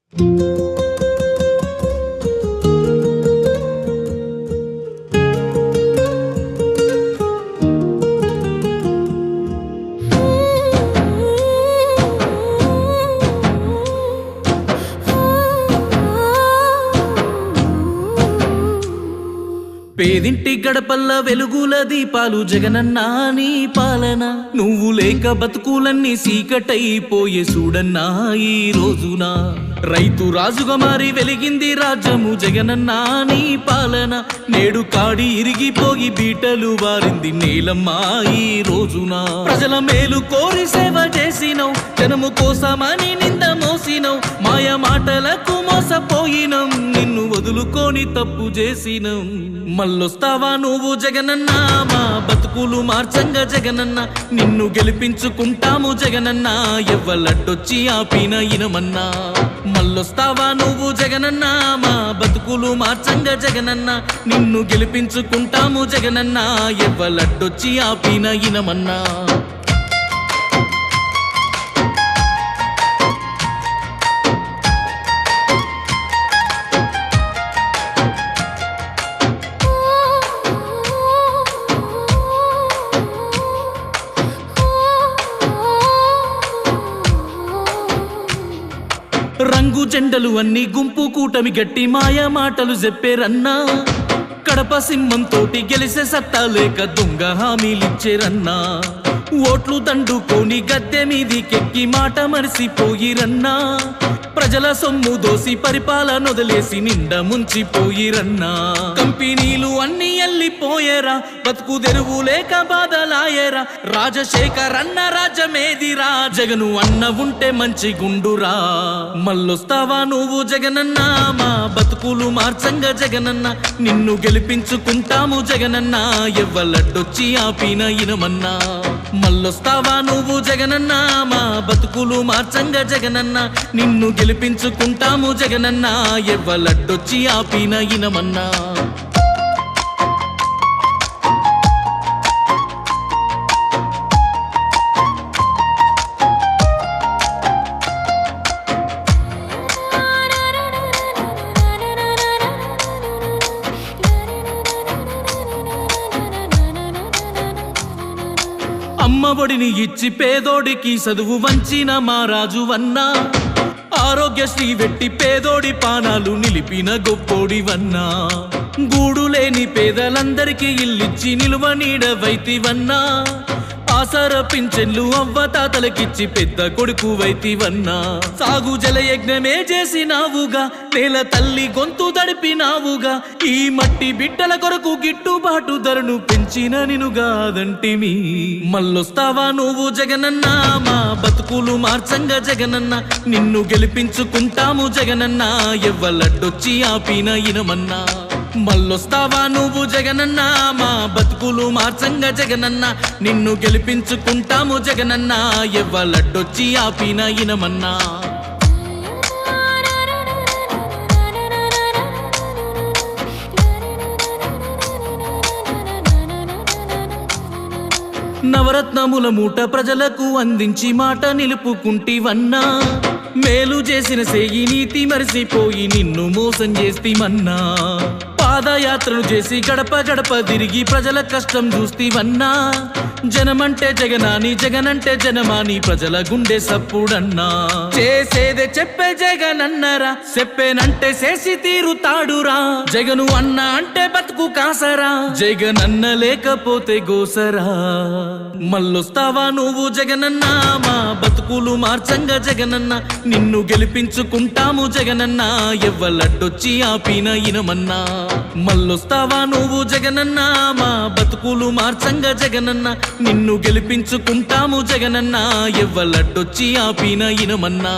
పేదింటి గడపల్ల వెలుగుల దీపాలు జగనన్నా నీ పాలన, నువ్వు లేక బతుకులన్నీ సీకటైపోయే చూడన్నా ఈ రోజున. రైతు రాజుగా మారి వెలిగింది రాజ్యము జగనన్నా నీ పాలన, నేడు కాడి ఇరిగిపోయి బీటలు వారింది నేలమ్మా ఈ రోజున. ప్రజల మేలు కోరి సేవ చేసినవు, జనము కోసమని నింద మోసినవు, మాయ మాటలకు మోసపోయినం, నిన్ను వదులుకొని తప్పు చేసినం. మళ్ళొస్తావా నువ్వు జగనన్నా, మా బతుకులు మార్చంగా జగనన్నా, నిన్ను గెలిపించుకుంటాము జగనన్నా, ఎవ్వలడ్డొచ్చి ఆపిన ఇనమన్నా. మళ్ళొస్తావా నువ్వు జగనన్నా, మా బతుకులు మార్చంగా జగనన్నా, నిన్ను గెలిపించుకుంటాము జగనన్నా, ఎవ్వలడ్డొచ్చి ఆపిన ఇనమన్నా. రంగు జెండలు అన్ని గుంపు కూటమి గట్టి మాయ మాటలు చెప్పేరన్నా, కడప సింహంతోటి గెలిసే సత్తా లేక దొంగ హామీలిచ్చేరన్నా, ఓట్లు దండుకొని గద్దె మీదికెక్కి మాట మరిసిపోయిరన్నా, ప్రజల సొమ్ము దోసి పరిపాలన వదిలేసి నిండా ముంచిపోయిరన్నా. కంపెనీలు అన్ని ఎల్లిపోయేరా, బతుకు తెరువు లేక బాధలాయేరా, రాజశేఖర్ అన్న రాజ్యమేదిరా, జగను అన్న ఉంటే మంచి గుండురా. మళ్ళొస్తావా నువ్వు జగనన్నా, మా బతుకులు మార్చంగా జగనన్నా, నిన్ను గెలిపించుకుంటాము జగనన్నా, ఎవ్వలడ్డొచ్చి ఆపిన ఇనమన్నా. మళ్ళొస్తావా నువ్వు జగనన్నా, మా బతుకులు మార్చంగా జగనన్నా, నిన్ను గెలిపించుకుంటాము జగనన్నా, ఎవ్వలడ్డొచ్చి ఆపిన ఇనమన్నా. అమ్మఒడిని ఇచ్చి పేదోడికి చదువు వంచిన మా రాజువన్నా, ఆరోగ్యశ్రీ వెట్టి పేదోడి పానాలు నిలిపిన గొప్పోడివన్నా, గూడు లేని పేదలందరికీ ఇల్లిచ్చి నిలువ నీడవైతివన్నా, ఆసర పింఛన్లు అవ్వ తాతలకిచ్చి పెద్ద కొడుకు వైతివన్నా, సాగు జలయజ్ఞమే చేసినావుగా, నేల తల్లి గొంతు దడిపినావుగా, ఈ మట్టి బిడ్డల కొరకు గిట్టుబాటు ధరను పెంచిన నినుగాదంటిమి. మళ్ళొస్తావా నువ్వు జగనన్నా, మా బతుకులు మార్చంగా జగనన్నా, నిన్ను గెలిపించుకుంటాము జగనన్నా, ఎవ్వలడ్డొచ్చి ఆపిన ఇనమన్నా. మళ్ళొస్తావా నువ్వు జగనన్నా, మా బతుకులు మార్చంగా జగనన్నా, నిన్ను గెలిపించుకుంటాము జగనన్నా, ఎవ్వలడ్డొచ్చి ఆపిన ఇనమన్నా. నవరత్నముల మూట ప్రజలకు అందించి మాట నిలుపుకుంటివన్నా, మేలు చేసిన సేయి నీతి మరిసిపోయి నిన్ను మోసం చేస్తిమన్నా, పాదయాత్రలు చేసి గడప గడప తిరిగి ప్రజల కష్టం చూస్తివన్నా, జనమంటే జగనాని జగనంటే జనమాని ప్రజల గుండె సప్పుడన్నా. చేసేదే చెప్పే జగనన్నరా, చెప్పేనంటే చేసి తీరుతాడురా, జగను అన్న అంటే బతుకు కాసరా, జగనన్న లేకపోతే గోసరా. మళ్ళొస్తావా నువ్వు జగనన్నా, మా బతుకులు మార్చంగా జగనన్నా, నిన్ను గెలిపించుకుంటాము జగనన్నా, ఎవ్వలడ్డొచ్చి ఆపిన ఇనమన్నా. మళ్ళొస్తావా నువ్వు జగనన్నా, మా బతుకులు మార్చంగా జగనన్నా, నిన్ను గెలిపించుకుంటాము జగనన్నా, ఎవ్వలడ్డొచ్చి ఆపిన ఇనమన్నా.